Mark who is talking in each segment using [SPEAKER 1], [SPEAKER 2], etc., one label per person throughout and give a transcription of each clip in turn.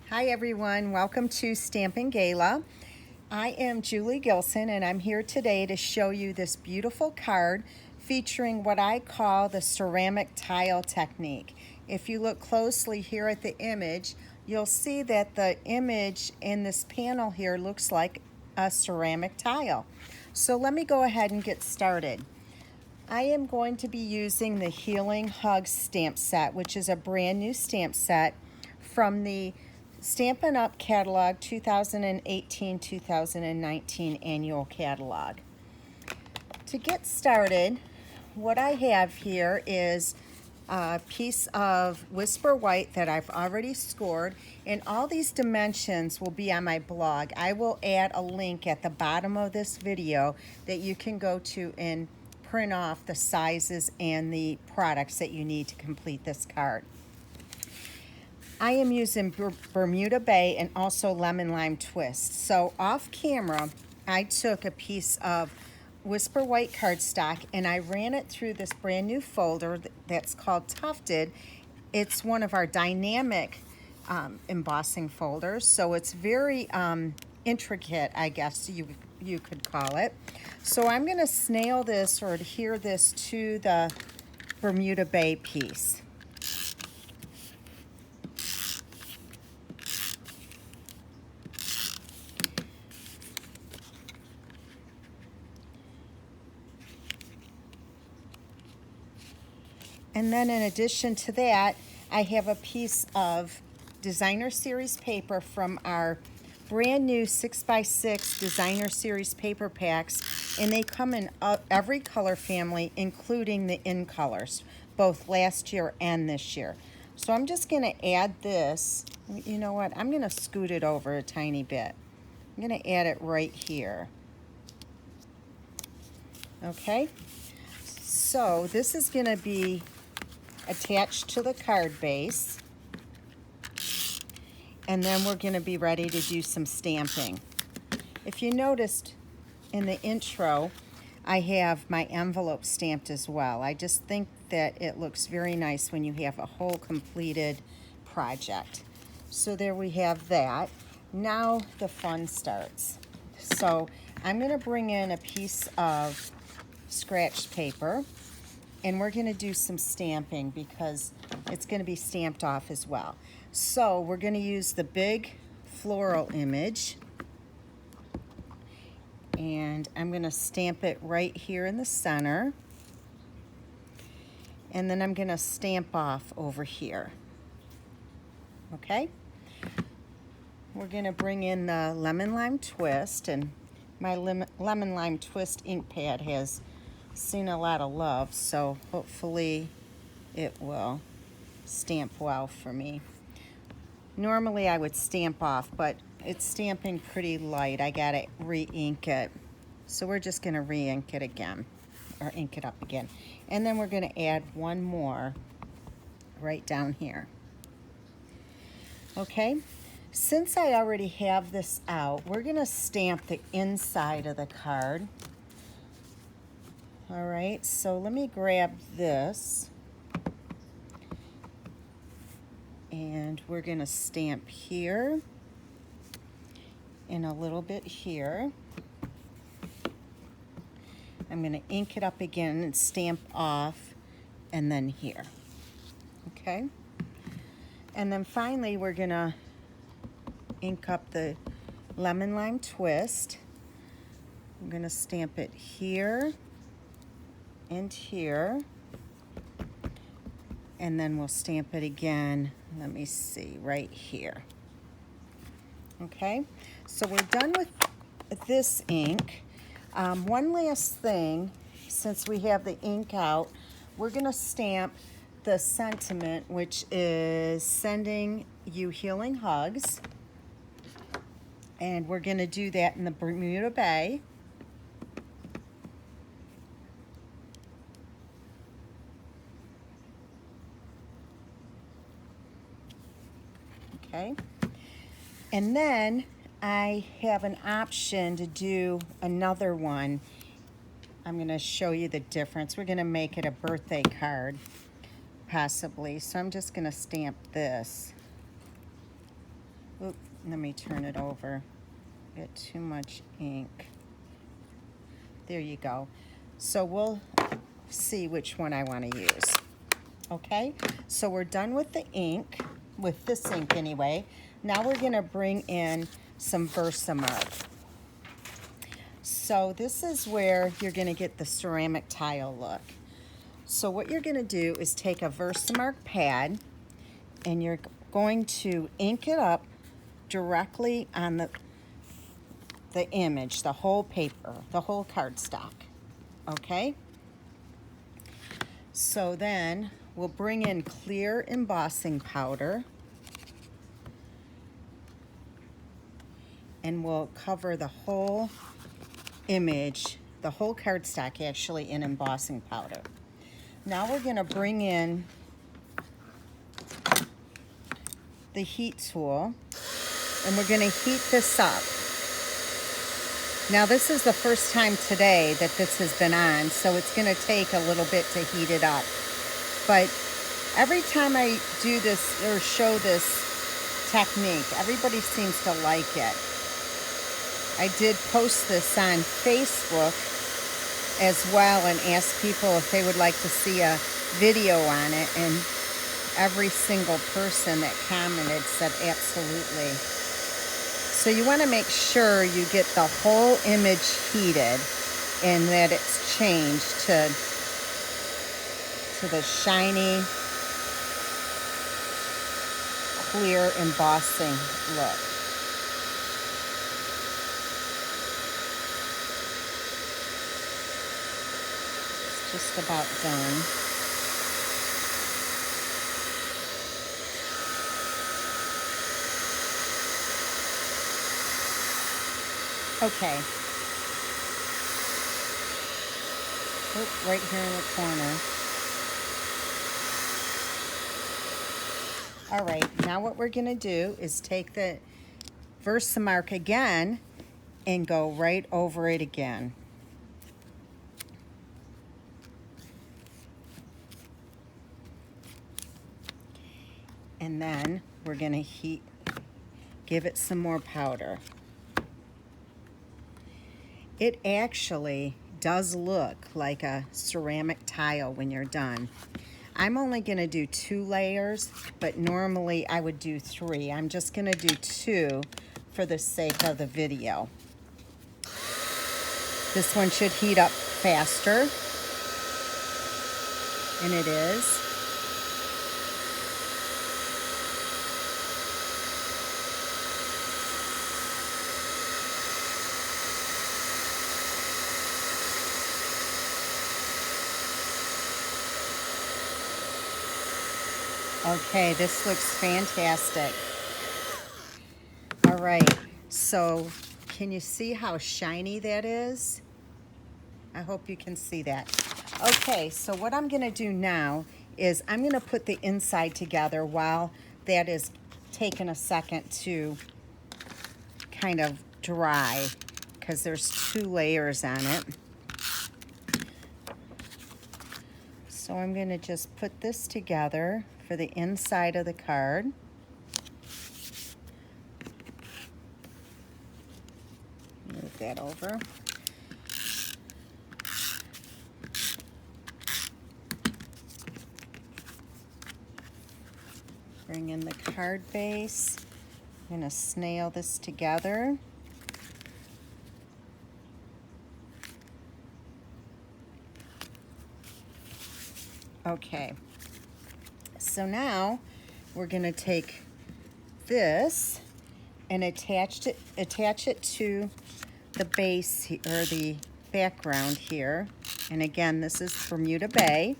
[SPEAKER 1] Hi everyone, welcome to Stampin' Gala. I am Julie Gilson and I'm here today to show you this beautiful card featuring what I call the ceramic tile technique. If you look closely here at the image, you'll see that the image in this panel here looks like a ceramic tile. So let me go ahead and get started. I am going to be using the Healing Hugs stamp set, which is a brand new stamp set from the Stampin' Up! Catalog 2018-2019 annual catalog. To get started, what I have here is a piece of Whisper White that I've already scored, and all these dimensions will be on my blog. I will add a link at the bottom of this video that you can go to and print off the sizes and the products that you need to complete this card. I am using Bermuda Bay and also Lemon Lime Twist. So off camera, I took a piece of Whisper White cardstock and I ran it through this brand new folder that's called Tufted. It's one of our dynamic embossing folders, so it's very intricate, I guess you could call it. So I'm going to snail this or adhere this to the Bermuda Bay piece. And then in addition to that, I have a piece of Designer Series paper from our brand new 6x6 Designer Series paper packs, and they come in every color family, including the in colors, both last year and this year. So I'm just gonna add this. You know what, I'm gonna scoot it over a tiny bit. I'm gonna add it right here. Okay, so this is gonna be attached to the card base, and then we're going to be ready to do some stamping. If you noticed in the intro, I have my envelope stamped as well. I just think that it looks very nice when you have a whole completed project. So there we have that. Now the fun starts. So I'm going to bring in a piece of scratch paper, and we're going to do some stamping because it's going to be stamped off as well. So we're going to use the big floral image, and I'm going to stamp it right here in the center, and then I'm going to stamp off over here. Okay, we're going to bring in the Lemon Lime Twist, and my Lemon Lime Twist ink pad has seen a lot of love, so hopefully it will stamp well for me. Normally I would stamp off, but it's stamping pretty light. I gotta re-ink it. So we're just gonna re-ink it again, or ink it up again. And then we're gonna add one more right down here. Okay, since I already have this out, we're gonna stamp the inside of the card. All right, so let me grab this, and we're going to stamp here and a little bit here. I'm going to ink it up again and stamp off, and then here. Okay, and then finally we're going to ink up the Lemon Lime Twist. I'm going to stamp it here and here, and then we'll stamp it again, let me see, right here. Okay, so we're done with this ink. One last thing, since we have the ink out, we're gonna stamp the sentiment, which is sending you healing hugs, and we're gonna do that in the Bermuda Bay. Okay, and then I have an option to do another one. I'm going to show you the difference. We're going to make it a birthday card, possibly. So I'm just going to stamp this. Oop, let me turn it over. Get too much ink. There you go. So we'll see which one I want to use. Okay, so we're done with the ink, with this ink anyway. Now we're gonna bring in some Versamark. So this is where you're gonna get the ceramic tile look. So what you're gonna do is take a Versamark pad and you're going to ink it up directly on the image, the whole paper, the whole cardstock, okay? So then we'll bring in clear embossing powder and we'll cover the whole image, the whole cardstock actually, in embossing powder. Now we're gonna bring in the heat tool and we're gonna heat this up. Now this is the first time today that this has been on, so it's gonna take a little bit to heat it up. But every time I do this or show this technique, everybody seems to like it. I did post this on Facebook as well and asked people if they would like to see a video on it, and every single person that commented said absolutely. So you want to make sure you get the whole image heated and that it's changed to the shiny, clear embossing look. It's just about done. Okay. Oh, right here in the corner. All right, now what we're gonna do is take the Versamark again and go right over it again. And then we're gonna give it some more powder. It actually does look like a ceramic tile when you're done. I'm only gonna do 2 layers, but normally I would do 3. I'm just gonna do 2 for the sake of the video. This one should heat up faster, and it is. Okay, this looks fantastic. All right, so can you see how shiny that is? I hope you can see that. Okay, so what I'm gonna do now is I'm gonna put the inside together while that is taking a second to kind of dry, because there's 2 layers on it. So I'm gonna just put this together for the inside of the card. Move that over. Bring in the card base. I'm gonna snail this together. Okay, so now we're gonna take this and attach it to the base or the background here. And again, this is Bermuda Bay.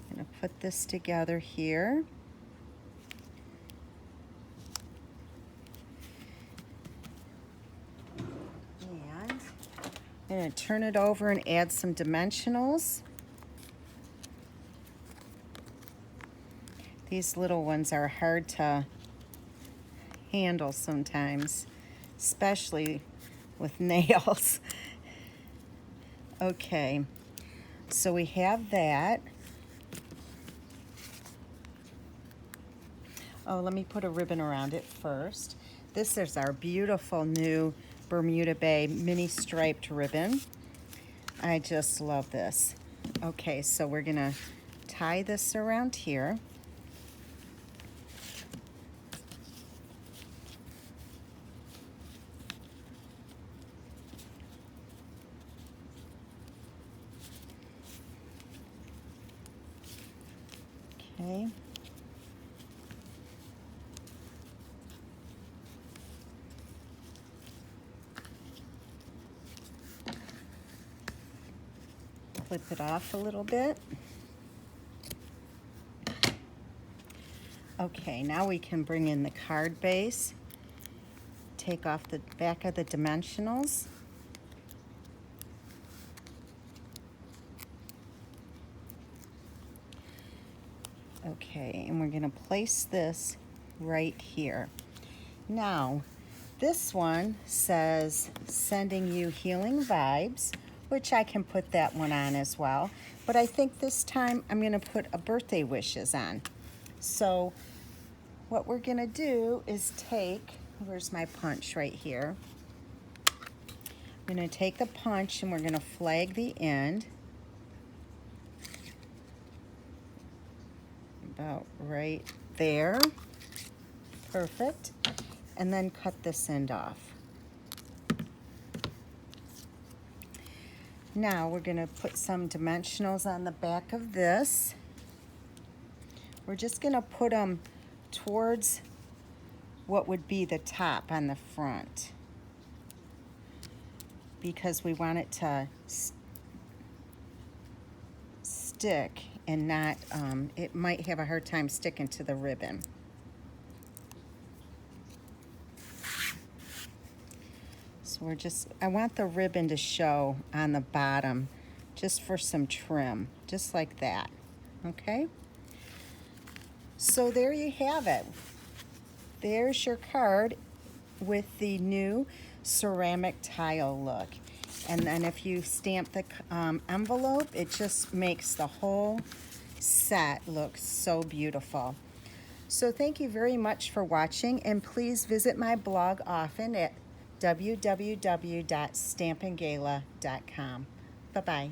[SPEAKER 1] I'm gonna put this together here. I'm going to turn it over and add some dimensionals. These little ones are hard to handle sometimes, especially with nails. Okay, so we have that. Oh, let me put a ribbon around it first. This is our beautiful new Bermuda Bay mini striped ribbon. I just love this. Okay, so we're gonna tie this around here. Okay. Clip it off a little bit. Okay, now we can bring in the card base. Take off the back of the dimensionals. Okay, and we're gonna place this right here. Now, this one says sending you healing vibes, which I can put that one on as well. But I think this time I'm gonna put a birthday wishes on. So what we're gonna do is take, where's my punch right here? I'm gonna take the punch and we're gonna flag the end. About right there. Perfect. And then cut this end off. Now we're gonna put some dimensionals on the back of this. We're just gonna put them towards what would be the top on the front, because we want it to stick and not, it might have a hard time sticking to the ribbon. So we're just, I want the ribbon to show on the bottom just for some trim, just like that, okay? So there you have it. There's your card with the new ceramic tile look. And then if you stamp the envelope, it just makes the whole set look so beautiful. So thank you very much for watching, and please visit my blog often at www.stampandgala.com. Bye-bye.